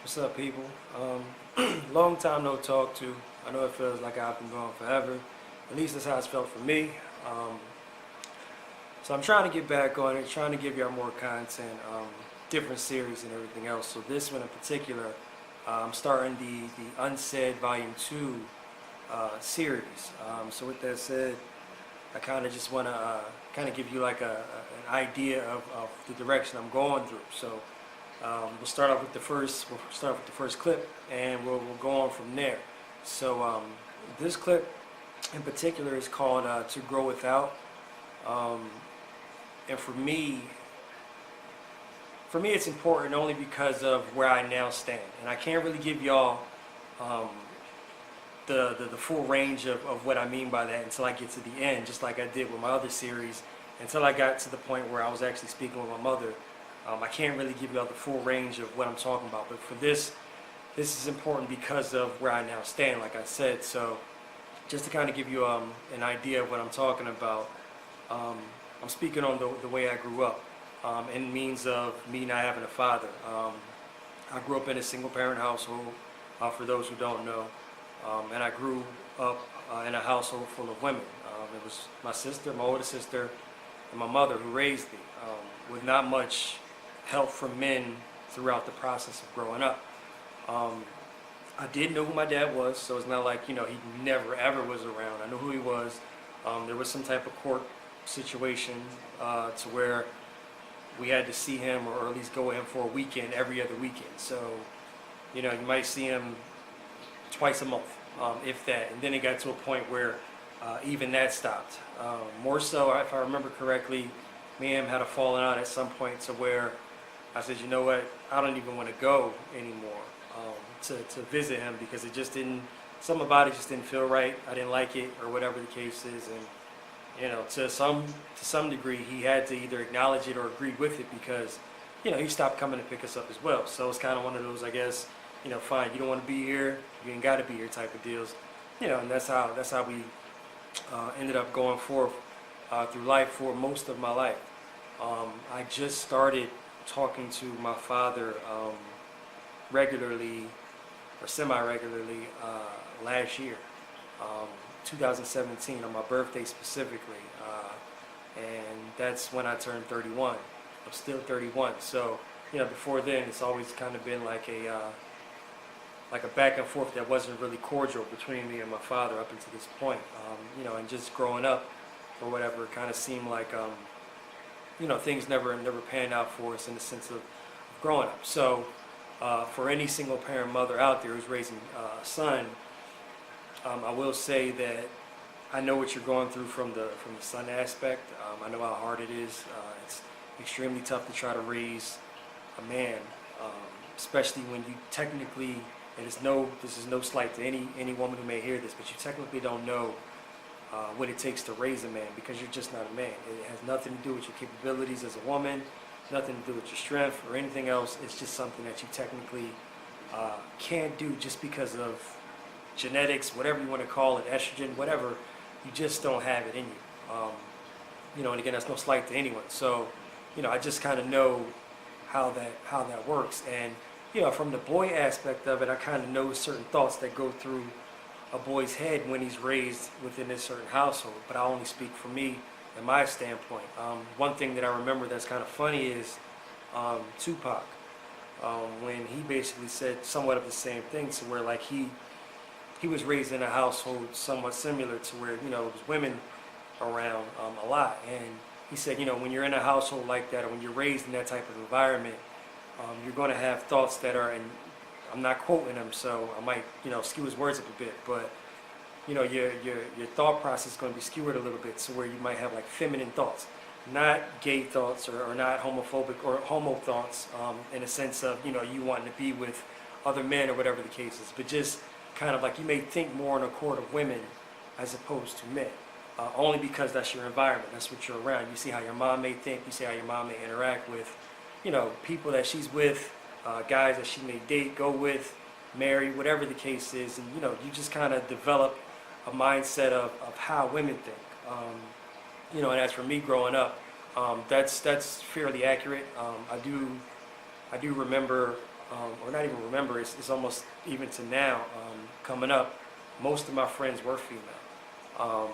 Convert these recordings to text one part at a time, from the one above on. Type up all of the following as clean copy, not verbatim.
What's up, people? Long time no talk to. I know it feels like I've been gone forever. At least that's how it's felt for me. Um, so I'm trying to get back on it, trying to give y'all more content, different series and everything else. So this one in particular, I'm starting the Unsaid Volume 2 series. So with that said, I kind of just want to kind of give you like an idea of the direction I'm going through. So we'll start off with the first clip, and we'll go on from there. So this clip in particular is called "To Grow Without," and for me, it's important only because of where I now stand, and I can't really give y'all the full range of what I mean by that until I get to the end, just like I did with my other series, until I got to the point where I was actually speaking with my mother. I can't really give you all the full range of what I'm talking about, but for this is important because of where I now stand, like I said. So just to kind of give you an idea of what I'm talking about, I'm speaking on the way I grew up, in means of me not having a father. I grew up in a single-parent household, for those who don't know, and I grew up in a household full of women. It was my sister, my older sister, and my mother who raised me, with not much help from men throughout the process of growing up. I did know who my dad was, so it's not like, he never ever was around. I knew who he was. There was some type of court situation to where we had to see him, or at least go with him for a weekend every other weekend. So, you might see him twice a month, if that. And then it got to a point where even that stopped. More so, if I remember correctly, me and him had a falling out at some point to where I said, you know what, I don't even want to go anymore to visit him, because it just didn't, something about it just didn't feel right. I didn't like it, or whatever the case is. And to some degree, he had to either acknowledge it or agree with it, because he stopped coming to pick us up as well. So it's kind of one of those, I guess, fine, you don't want to be here, you ain't got to be here type of deals. And that's how we ended up going forth through life for most of my life. I just started talking to my father regularly, or semi-regularly, last year, 2017, on my birthday specifically, and that's when I turned 31. I'm still 31, so before then it's always kind of been like a back and forth that wasn't really cordial between me and my father up until this point. And just growing up or whatever, it kind of seemed like things never panned out for us in the sense of growing up. So for any single parent mother out there who's raising a son, I will say that I know what you're going through from the son aspect. I know how hard it is. It's extremely tough to try to raise a man, especially when you technically, and this is no slight to any woman who may hear this, but you technically don't know what it takes to raise a man, because you're just not a man. It has nothing to do with your capabilities as a woman, nothing to do with your strength or anything else. It's just something that you technically can't do just because of genetics, whatever you want to call it, estrogen, whatever. You just don't have it in you. And again, that's no slight to anyone. So, I just kind of know how that works. And from the boy aspect of it, I kind of know certain thoughts that go through a boy's head when he's raised within a certain household. But I only speak for me and my standpoint. One thing that I remember that's kind of funny is Tupac, when he basically said somewhat of the same thing, to where like he was raised in a household somewhat similar to where there was women around a lot, and he said when you're in a household like that, or when you're raised in that type of environment, you're going to have thoughts that are, and I'm not quoting him, so I might skew his words up a bit, but your thought process is going to be skewed a little bit, to where you might have like feminine thoughts, not gay thoughts, or not homophobic or homo thoughts, in a sense of you wanting to be with other men or whatever the case is, but just kind of like you may think more in accord of women as opposed to men, only because that's your environment, that's what you're around. You see how your mom may think, you see how your mom may interact with people that she's with, guys that she may date, go with, marry, whatever the case is, and you just kind of develop a mindset of how women think. And as for me growing up, that's fairly accurate. I do remember or not even remember, it's almost even to now, coming up, most of my friends were female. Um,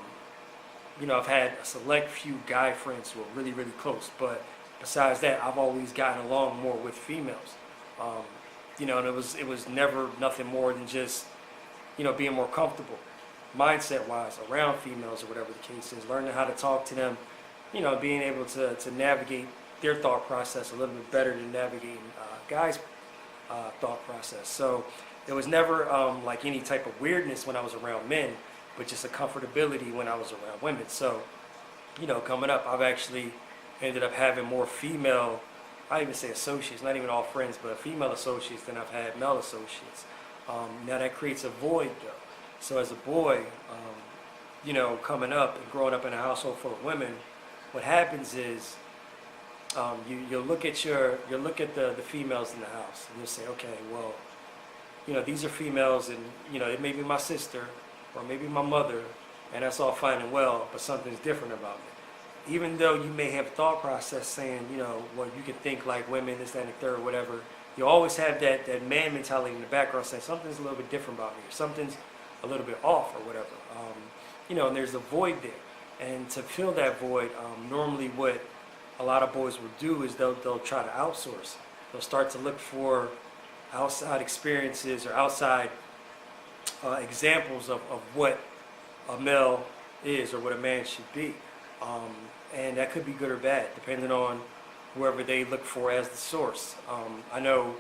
I've had a select few guy friends who are really, really close, but besides that, I've always gotten along more with females. Um, and it was never nothing more than just, being more comfortable, mindset-wise, around females or whatever the case is, learning how to talk to them, being able to navigate their thought process a little bit better than navigating guys' thought process. So it was never like any type of weirdness when I was around men, but just a comfortability when I was around women. So, coming up, I've actually ended up having more female, I even say associates, not even all friends, but female associates than I've had male associates. Now that creates a void though. So as a boy, coming up and growing up in a household full of women, what happens is you'll look at the females in the house and you'll say, okay, well, these are females, and it may be my sister or maybe my mother, and that's all fine and well, but something's different about me. Even though you may have thought process saying, well, you can think like women, this, that, and the third, whatever, you always have that man mentality in the background saying something's a little bit different about me, or something's a little bit off, or whatever. And there's a void there. And to fill that void, normally what a lot of boys will do is they'll try to outsource. They'll start to look for outside experiences or outside examples of what a male is or what a man should be. And that could be good or bad, depending on whoever they look for as the source. I know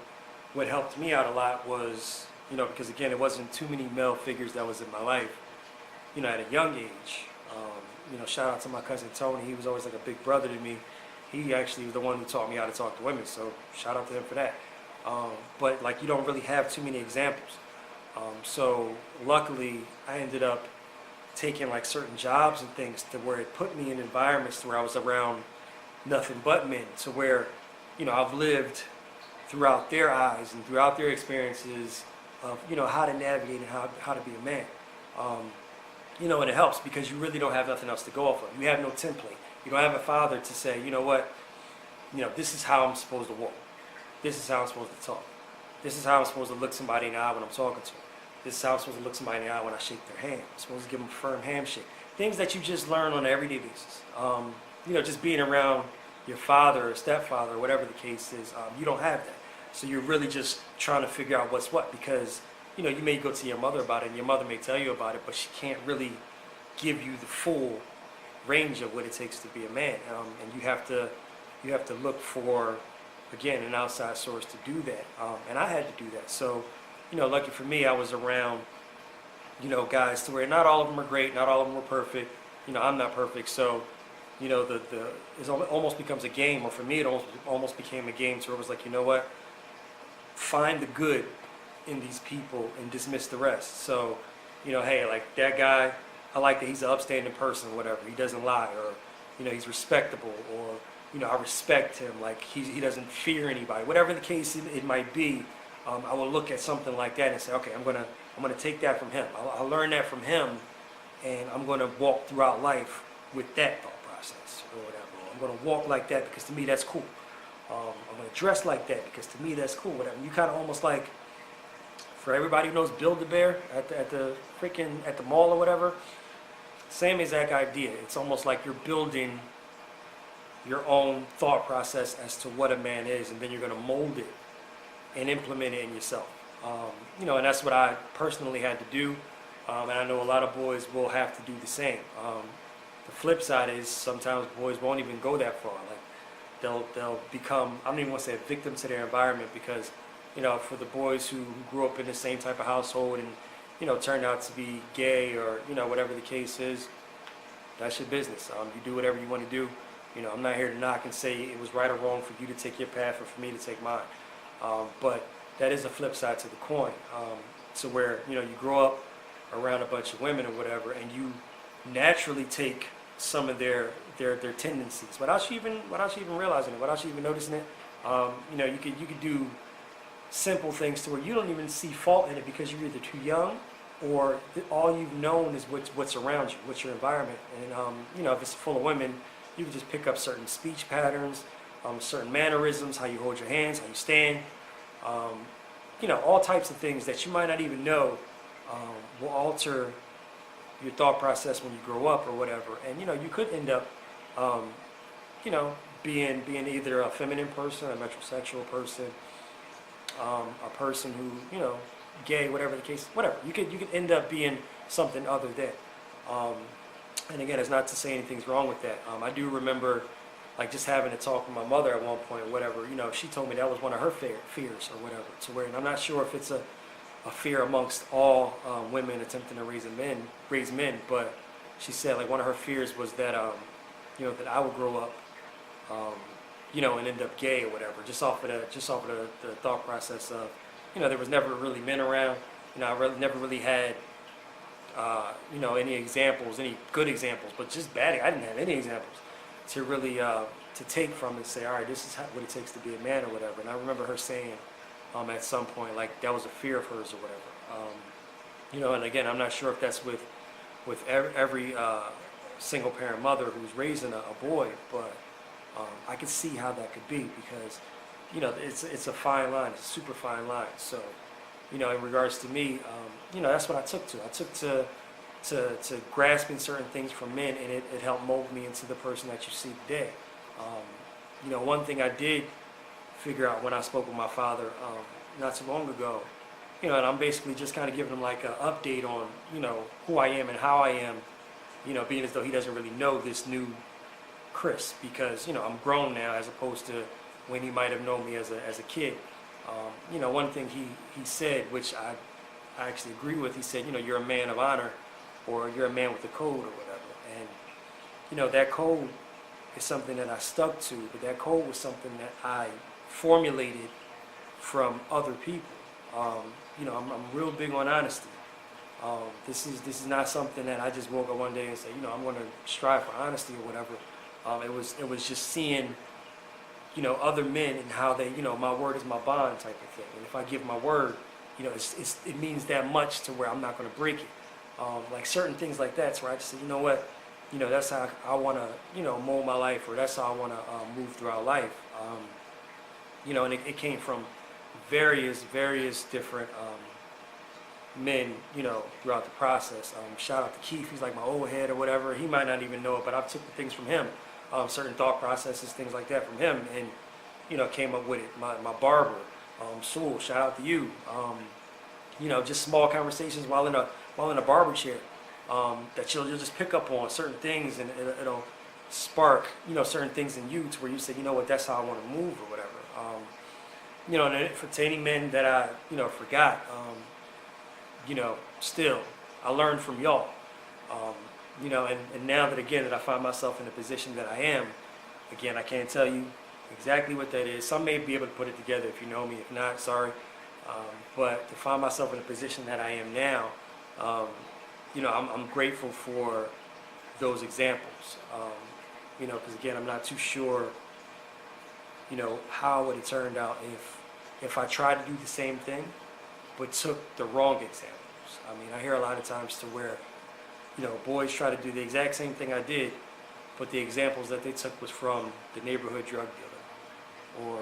what helped me out a lot was, because again, it wasn't too many male figures that was in my life, at a young age. Shout out to my cousin Tony. He was always like a big brother to me. He actually was the one who taught me how to talk to women, so shout out to him for that. But like, you don't really have too many examples. So luckily, I ended up taking like certain jobs and things to where it put me in environments where I was around nothing but men, to where, I've lived throughout their eyes and throughout their experiences of, how to navigate and how to be a man. And it helps because you really don't have nothing else to go off of. You have no template. You don't have a father to say, you know what, this is how I'm supposed to walk. This is how I'm supposed to talk. This is how I'm supposed to look somebody in the eye when I'm talking to them. This is how I'm supposed to look somebody in the eye when I shake their hand. I'm supposed to give them a firm handshake. Things that you just learn on an everyday basis. Just being around your father or stepfather or whatever the case is, you don't have that. So you're really just trying to figure out what's what, because, you may go to your mother about it and your mother may tell you about it, but she can't really give you the full range of what it takes to be a man. And you have to look for, again, an outside source to do that. And I had to do that. So, lucky for me, I was around, guys to where not all of them are great, not all of them were perfect. I'm not perfect. So, it almost becomes a game, or for me, it almost became a game to where it was like, you know what? Find the good in these people and dismiss the rest. So, hey, like that guy, I like that he's an upstanding person or whatever. He doesn't lie, or, he's respectable, or, I respect him. Like he doesn't fear anybody. Whatever the case it might be, I will look at something like that and say, okay, I'm gonna take that from him. I'll learn that from him, and I'm gonna walk throughout life with that thought process or whatever. I'm gonna walk like that because to me that's cool. I'm gonna dress like that because to me that's cool. Whatever. You kind of almost like, for everybody who knows Build-A-Bear at the mall or whatever, same exact idea. It's almost like you're building your own thought process as to what a man is, and then you're going to mold it and implement it in yourself. And that's what I personally had to do, and I know a lot of boys will have to do the same. The flip side is sometimes boys won't even go that far. Like they'll become, I don't even want to say a victim to their environment, because for the boys who grew up in the same type of household and turned out to be gay or whatever the case is, that's your business. You do whatever you want to do. I'm not here to knock and say it was right or wrong for you to take your path or for me to take mine. But that is a flip side to the coin. So where you grow up around a bunch of women or whatever, and you naturally take some of their tendencies without you even realizing it, without you even noticing it. You could do simple things to where you don't even see fault in it because you're either too young, or all you've known is what's around you, what's your environment. And if it's full of women, you can just pick up certain speech patterns, certain mannerisms, how you hold your hands, how you stand, All types of things that you might not even know will alter your thought process when you grow up or whatever. And you could end up, you know, being either a feminine person, a metrosexual person, a person who, gay, whatever the case, whatever. You could end up being something other than. And again, it's not to say anything's wrong with that. I do remember, like, just having a talk with my mother at one point, or whatever. She told me that was one of her fears or whatever. To where, and I'm not sure if it's a fear amongst all women attempting to raise men, but she said, like, one of her fears was that that I would grow up and end up gay or whatever, just off of the thought process of there was never really men around. I never really had any examples, any good examples, but just bad. I didn't have any examples to really to take from and say, all right, this is what it takes to be a man or whatever. And I remember her saying at some point, like, that was a fear of hers or whatever. And again, I'm not sure if that's with every single parent mother who's raising a boy, but I could see how that could be, because it's a fine line, it's a super fine line. So in regards to me, that's what I took to. I took to grasping certain things from men, and it helped mold me into the person that you see today. One thing I did figure out when I spoke with my father not too long ago, and I'm basically just kind of giving him like an update on who I am and how I am, being as though he doesn't really know this new Chris, because I'm grown now as opposed to when he might have known me as a kid. One thing he said, which I actually agree with, he said, you're a man of honor, or you're a man with a code or whatever. And that code is something that I stuck to, but that code was something that I formulated from other people. I'm real big on honesty. This is not something that I just woke up one day and say, I'm going to strive for honesty or whatever. It was just seeing, other men and how they, my word is my bond type of thing. And if I give my word, it means that much to where I'm not going to break it. Like certain things like that, so where I just say, what, that's how I want to, mold my life, or that's how I want to move throughout life. And it came from various different men, throughout the process. Shout out to Keith, he's like my old head or whatever. He might not even know it, but I've took the things from him, certain thought processes, things like that from him, and came up with it. My barber, Sewell, shout out to you. Just small conversations while in a barber chair, that you'll just pick up on certain things, and it'll spark certain things in you to where you say, what, that's how I want to move or whatever. And for any men that I forgot, still I learned from y'all. And now that again that I find myself in the position that I am, again, I can't tell you exactly what that is. Some may be able to put it together if you know me. If not, sorry. But to find myself in the position that I am now, I'm grateful for those examples. Because again, I'm not too sure, how it would have turned out if I tried to do the same thing, but took the wrong examples. I mean, I hear a lot of times to where, boys try to do the exact same thing I did, but the examples that they took was from the neighborhood drug dealer, or,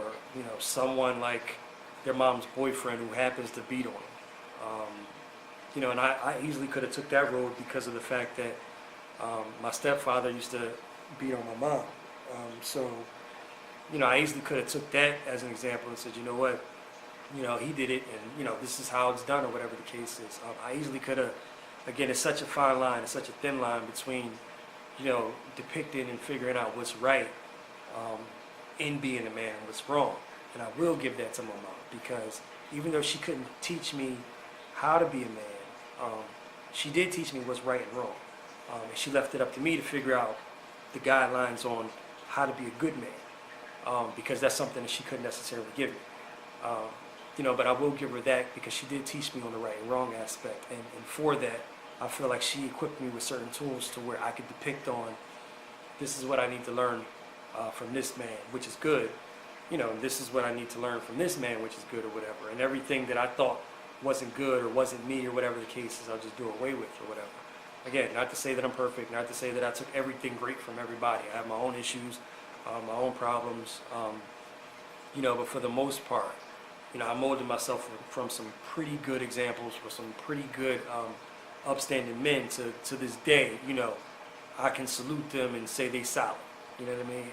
someone like their mom's boyfriend who happens to beat on them. And I easily could have took that road because of the fact that my stepfather used to beat on my mom. So I easily could have took that as an example and said, you know what, he did it, and this is how it's done, or whatever the case is. I easily could have, again, it's such a fine line, it's such a thin line between, depicting and figuring out what's right in being a man, what's wrong. And I will give that to my mom, because even though she couldn't teach me how to be a man, she did teach me what's right and wrong. And she left it up to me to figure out the guidelines on how to be a good man, because that's something that she couldn't necessarily give me. But I will give her that, because she did teach me on the right and wrong aspect. And for that, I feel like she equipped me with certain tools to where I could depict on, this is what I need to learn from this man, which is good. This is what I need to learn from this man, which is good, or whatever. And everything that I thought wasn't good or wasn't me, or whatever the case is, I'll just do away with, or whatever. Again, not to say that I'm perfect, not to say that I took everything great from everybody. I have my own issues, my own problems, but for the most part, I molded myself from some pretty good examples, from some pretty good upstanding men to this day. I can salute them and say they solid. You know what I mean?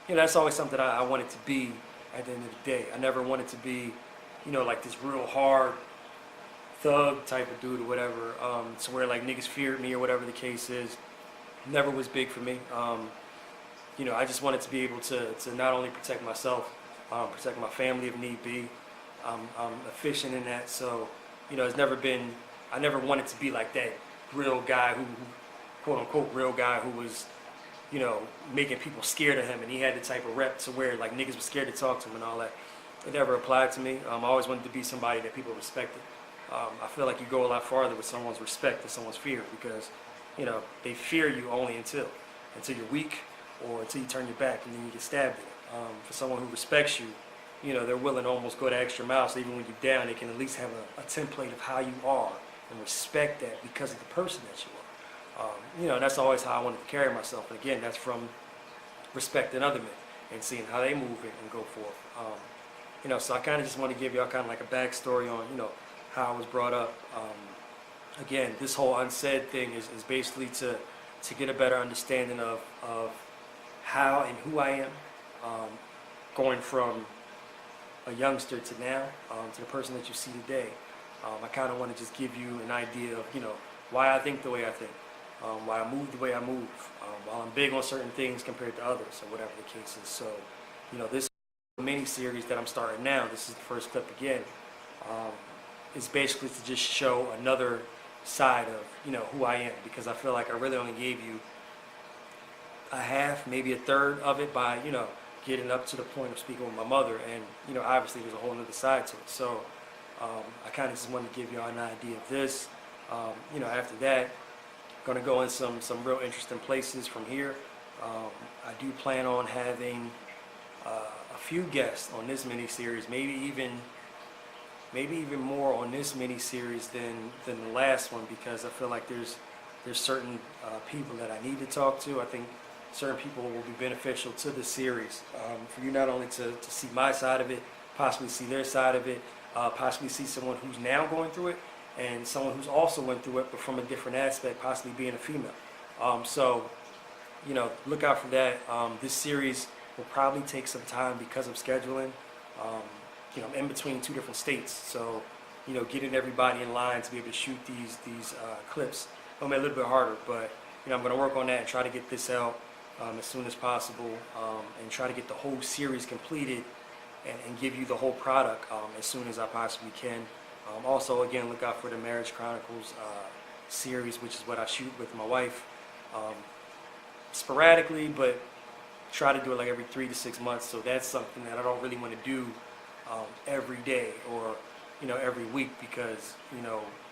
And that's always something I wanted to be at the end of the day. I never wanted to be, like this real hard thug type of dude or whatever, to where like niggas feared me or whatever the case is. Never was big for me. I just wanted to be able to not only protect myself, protect my family if need be. I'm efficient in that, so it's never been. I never wanted to be like that real guy who quote unquote real guy who was, making people scared of him, and he had the type of rep to where like niggas were scared to talk to him and all that. It never applied to me. I always wanted to be somebody that people respected. I feel like you go a lot farther with someone's respect than someone's fear, because they fear you only until you're weak or until you turn your back and then you get stabbed in it. For someone who respects you, they're willing to almost go the extra mile, so even when you're down, they can at least have a template of how you are and respect that because of the person that you are. That's always how I wanted to carry myself. And again, that's from respecting other men and seeing how they move it and go forth. So I kind of just want to give y'all kind of like a backstory on, how I was brought up. Again, this whole Unsaid thing is basically to get a better understanding of how and who I am, going from a youngster to now, to the person that you see today. I kind of want to just give you an idea of, why I think the way I think, why I move the way I move, while I'm big on certain things compared to others, or whatever the case is. So, this mini-series that I'm starting now, this is the first clip again, is basically to just show another side of, who I am, because I feel like I really only gave you a half, maybe a third of it by, getting up to the point of speaking with my mother, and, obviously there's a whole other side to it. So, I kind of just wanted to give y'all an idea of this. After that, going to go in some real interesting places from here. I do plan on having a few guests on this mini-series, maybe even more on this mini-series than the last one, because I feel like there's certain people that I need to talk to. I think certain people will be beneficial to the series, for you not only to see my side of it, possibly see their side of it, possibly see someone who's now going through it, and someone who's also went through it but from a different aspect, possibly being a female. So look out for that. This series will probably take some time because of scheduling. I'm in between 2 different states, so getting everybody in line to be able to shoot these clips will be a little bit harder, but I'm going to work on that and try to get this out as soon as possible, and try to get the whole series completed and give you the whole product as soon as I possibly can. Also, again, look out for the Marriage Chronicles series, which is what I shoot with my wife sporadically, but try to do it like every 3 to 6 months. So that's something that I don't really want to do every day or every week, because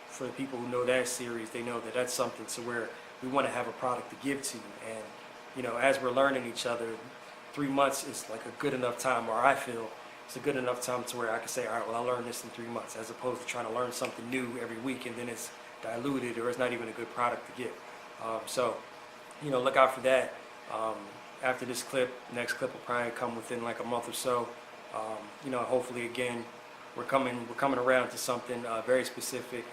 for the people who know that series, they know that that's something to where we want to have a product to give to you. And as we're learning each other, 3 months is like a good enough time, or I feel it's a good enough time to where I can say, all right, well, I learned this in 3 months, as opposed to trying to learn something new every week and then it's diluted or it's not even a good product to get. So look out for that. After this clip, next clip will probably come within like a month or so. Hopefully, again, we're coming around to something very specific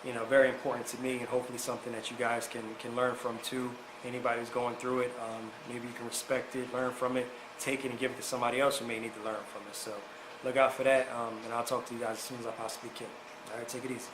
and very important to me, and hopefully something that you guys can learn from too. Anybody who's going through it, maybe you can respect it, learn from it, take it and give it to somebody else who may need to learn from it. So look out for that, and I'll talk to you guys as soon as I possibly can. All right, take it easy.